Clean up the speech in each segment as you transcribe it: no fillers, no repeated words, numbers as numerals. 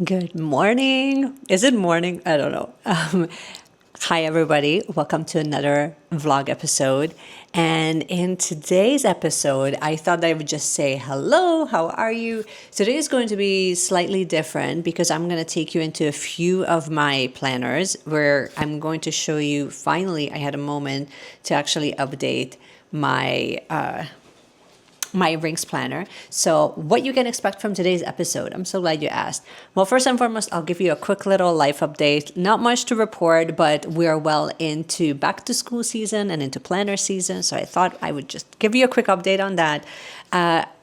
Good morning. Is it morning? I don't know. Hi, everybody. Welcome to another vlog episode. And in today's episode, I thought that I would just say hello. How are you? Today is going to be slightly different because I'm going to take you into a few of my planners where I'm going to show you. Finally, I had a moment to actually update my rings planner. So what you can expect from today's episode, I'm so glad you asked. Well, first and foremost, I'll give you a quick little life update. Not much to report, but we're well into back to school season and into planner season. So I thought I would just give you a quick update on that.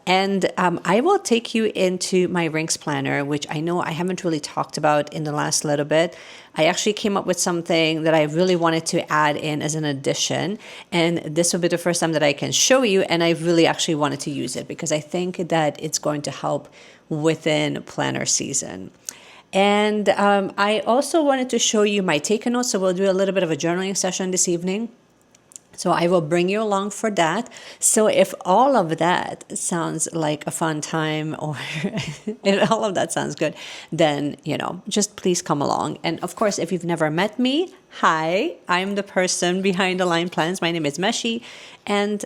And I will take you into my rings planner, which I know I haven't really talked about in the last little bit. I actually came up with something that I really wanted to add in as an addition. And this will be the first time that I can show you. And I really actually wanted to use it because I think that it's going to help within planner season. And I also wanted to show you my take notes. So we'll do a little bit of a journaling session this evening. So I will bring you along for that. So if all of that sounds like a fun time or if all of that sounds good, then, just please come along. And of course, if you've never met me, hi, I'm the person behind Align Plans. My name is Meshi. And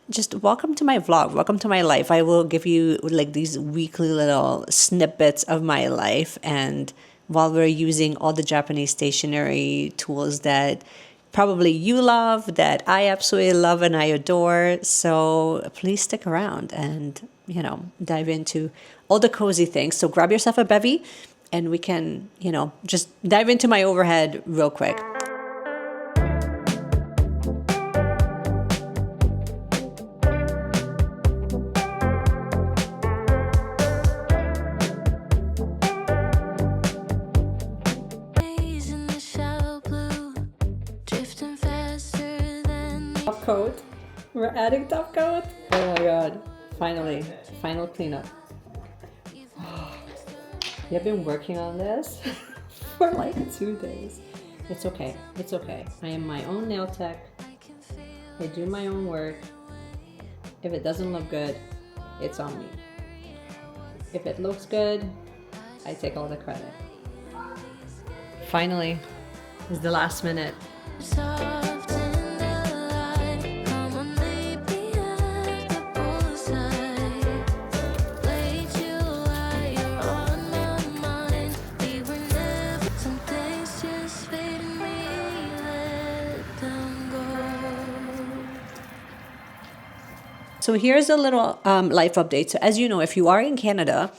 just welcome to my vlog. Welcome to my life. I will give you like these weekly little snippets of my life. And while we're using all the Japanese stationery tools that probably you love, that I absolutely love and I adore. So please stick around and, dive into all the cozy things. So grab yourself a bevy and we can, just dive into my overhead real quick. Top coat. We're adding top coat. Oh my god. Finally. Final cleanup. You've been working on this for like 2 days. It's okay. It's okay. I am my own nail tech. I do my own work. If it doesn't look good, it's on me. If it looks good, I take all the credit. Finally, it's the last minute. So here's a little life update. So as you know, if you are in Canada,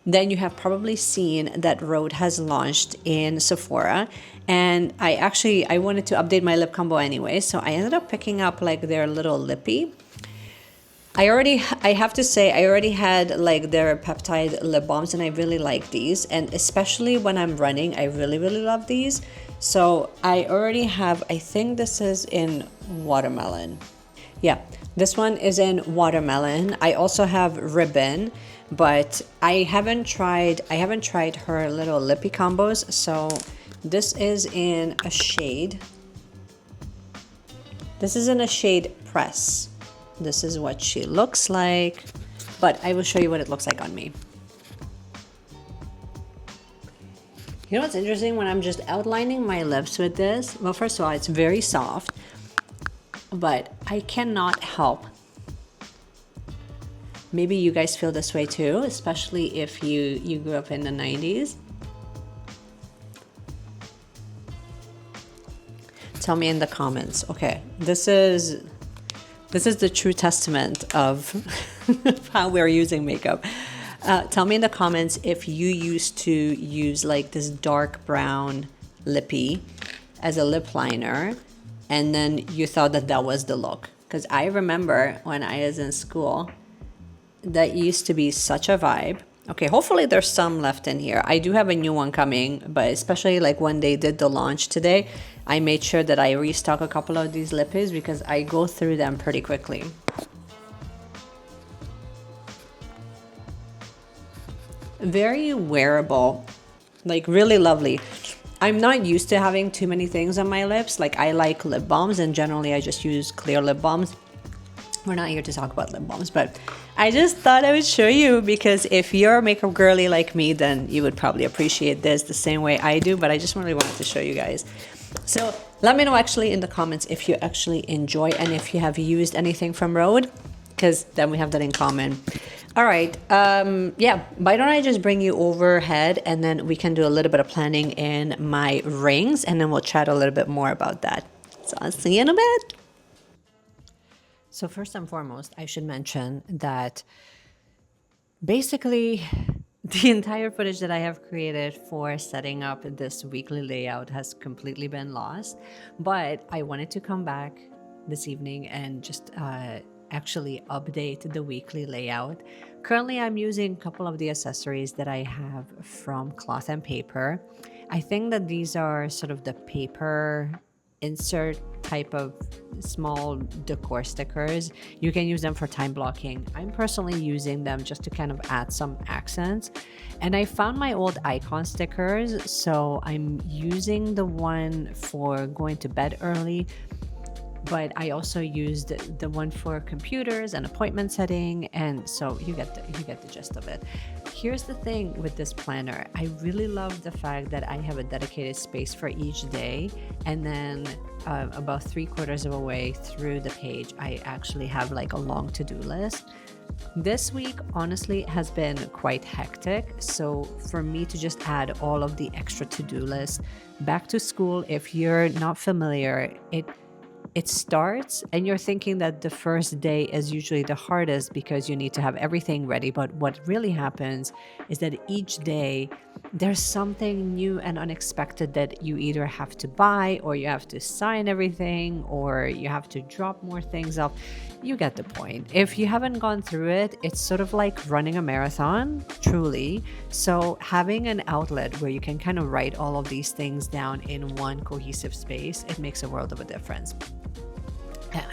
then you have probably seen that Rhode has launched in Sephora. And I wanted to update my lip combo anyway. So I ended up picking up like their little lippy. I have to say, I already had like their peptide lip balms and I really like these. And especially when I'm running, I really, really love these. So I already have, I think this is in watermelon. Yeah, this one is in watermelon. I also have ribbon, but I haven't tried her little lippy combos. So this is in a shade. This is in a shade press. This is what she looks like, but I will show you what it looks like on me. You know what's interesting? When I'm just outlining my lips with this, well, first of all, it's very soft. But I cannot help. Maybe you guys feel this way too, especially if you grew up in the 90s. Tell me in the comments. Okay, this is the true testament of how we're using makeup. Tell me in the comments if you used to use like this dark brown lippy as a lip liner. And then you thought that was the look. Because I remember when I was in school, that used to be such a vibe. Okay, hopefully there's some left in here. I do have a new one coming, but especially like when they did the launch today, I made sure that I restock a couple of these lippies because I go through them pretty quickly. Very wearable, like really lovely. I'm not used to having too many things on my lips. Like I like lip balms and generally I just use clear lip balms. We're not here to talk about lip balms, but I just thought I would show you because if you're a makeup girly like me, then you would probably appreciate this the same way I do, but I just really wanted to show you guys. So let me know actually in the comments if you actually enjoy and if you have used anything from Rhode, because then we have that in common. All right. Yeah, why don't I just bring you overhead and then we can do a little bit of planning in my rings and then we'll chat a little bit more about that. So I'll see you in a bit. So first and foremost, I should mention that basically the entire footage that I have created for setting up this weekly layout has completely been lost, but I wanted to come back this evening and just actually update the weekly layout. Currently, I'm using a couple of the accessories that I have from Cloth and Paper. I think that these are sort of the paper insert type of small decor stickers. You can use them for time blocking. I'm personally using them just to kind of add some accents. And I found my old icon stickers, so I'm using the one for going to bed early, but I also used the one for computers and appointment setting, and so you get the gist of it. Here's the thing with this planner. I really love the fact that I have a dedicated space for each day, and then about 3/4 of a way through the page, I actually have like a long to-do list. This week, honestly, has been quite hectic. So for me to just add all of the extra to-do lists, back to school, if you're not familiar, it starts and you're thinking that the first day is usually the hardest because you need to have everything ready. But what really happens is that each day there's something new and unexpected that you either have to buy or you have to sign everything or you have to drop more things off. You get the point. If you haven't gone through it, it's sort of like running a marathon, truly. So having an outlet where you can kind of write all of these things down in one cohesive space, it makes a world of a difference.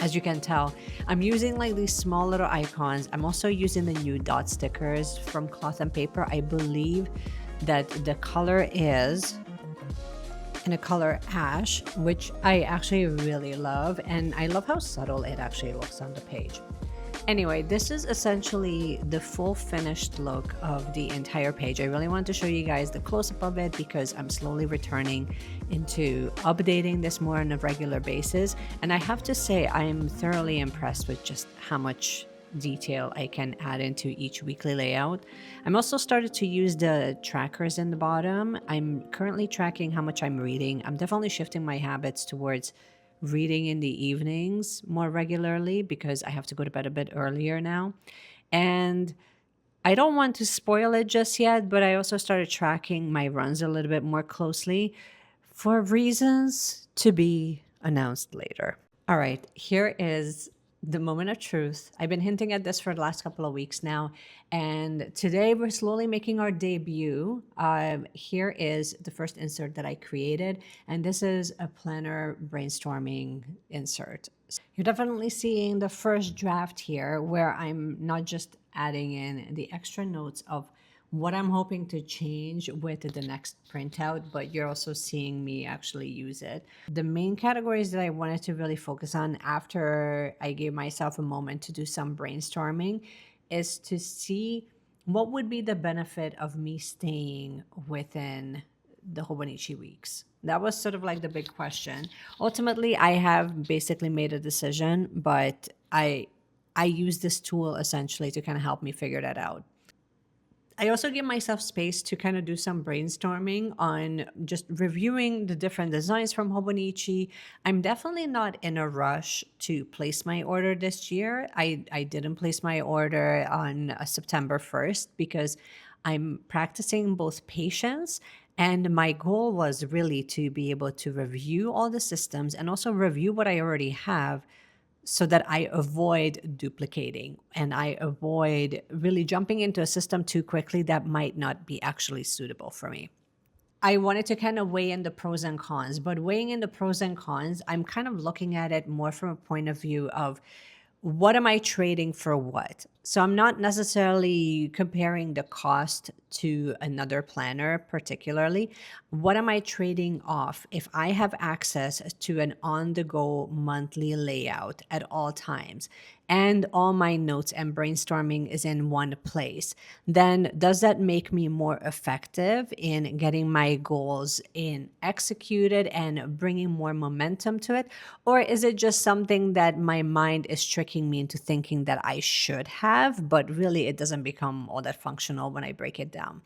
As you can tell, I'm using like these small little icons. I'm also using the new dot stickers from Cloth and Paper. I believe that the color is in a color ash, which I actually really love. And I love how subtle it actually looks on the page. Anyway, this is essentially the full finished look of the entire page. I really want to show you guys the close-up of it because I'm slowly returning into updating this more on a regular basis. And I have to say, I'm thoroughly impressed with just how much detail I can add into each weekly layout. I'm also started to use the trackers in the bottom. I'm currently tracking how much I'm reading. I'm definitely shifting my habits towards reading in the evenings more regularly because I have to go to bed a bit earlier now. And I don't want to spoil it just yet, but I also started tracking my runs a little bit more closely for reasons to be announced later. All right, here is the moment of truth. I've been hinting at this for the last couple of weeks now, and today we're slowly making our debut. Here is the first insert that I created, and this is a planner brainstorming insert. You're definitely seeing the first draft here where I'm not just adding in the extra notes of what I'm hoping to change with the next printout, but you're also seeing me actually use it. The main categories that I wanted to really focus on after I gave myself a moment to do some brainstorming is to see what would be the benefit of me staying within the Hobonichi weeks. That was sort of like the big question. Ultimately, I have basically made a decision, but I use this tool essentially to kind of help me figure that out. I also give myself space to kind of do some brainstorming on just reviewing the different designs from Hobonichi. I'm definitely not in a rush to place my order this year. I didn't place my order on September 1st because I'm practicing both patience, and my goal was really to be able to review all the systems and also review what I already have so that I avoid duplicating and I avoid really jumping into a system too quickly that might not be actually suitable for me. I wanted to kind of weigh in the pros and cons, but weighing in the pros and cons, I'm kind of looking at it more from a point of view of what am I trading for what? So I'm not necessarily comparing the cost to another planner particularly. What am I trading off if I have access to an on the go monthly layout at all times and all my notes and brainstorming is in one place? Then does that make me more effective in getting my goals in executed and bringing more momentum to it? Or is it just something that my mind is tricking me into thinking that I should have, but really it doesn't become all that functional when I break it down?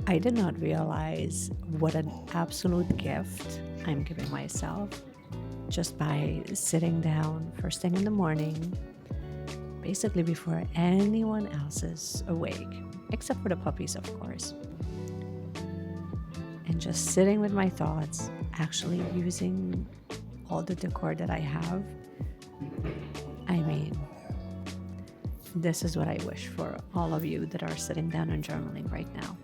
I did not realize what an absolute gift I'm giving myself just by sitting down first thing in the morning, basically before anyone else is awake, except for the puppies, of course. And just sitting with my thoughts, actually using all the decor that I have. I mean, this is what I wish for all of you that are sitting down and journaling right now.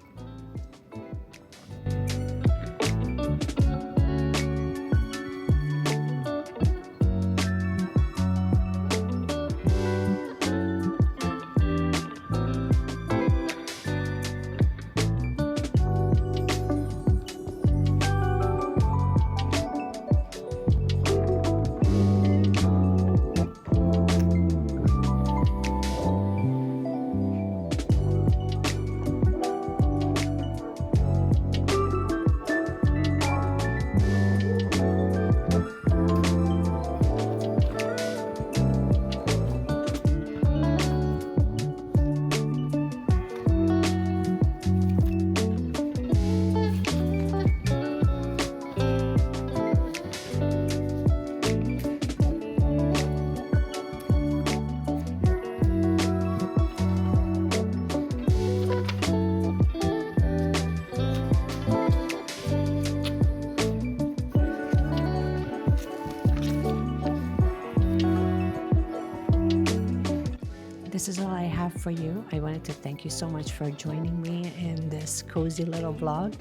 This is all I have for you. I wanted to thank you so much for joining me in this cozy little vlog.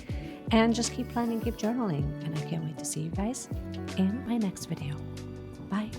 And just keep planning, keep journaling. And I can't wait to see you guys in my next video. Bye.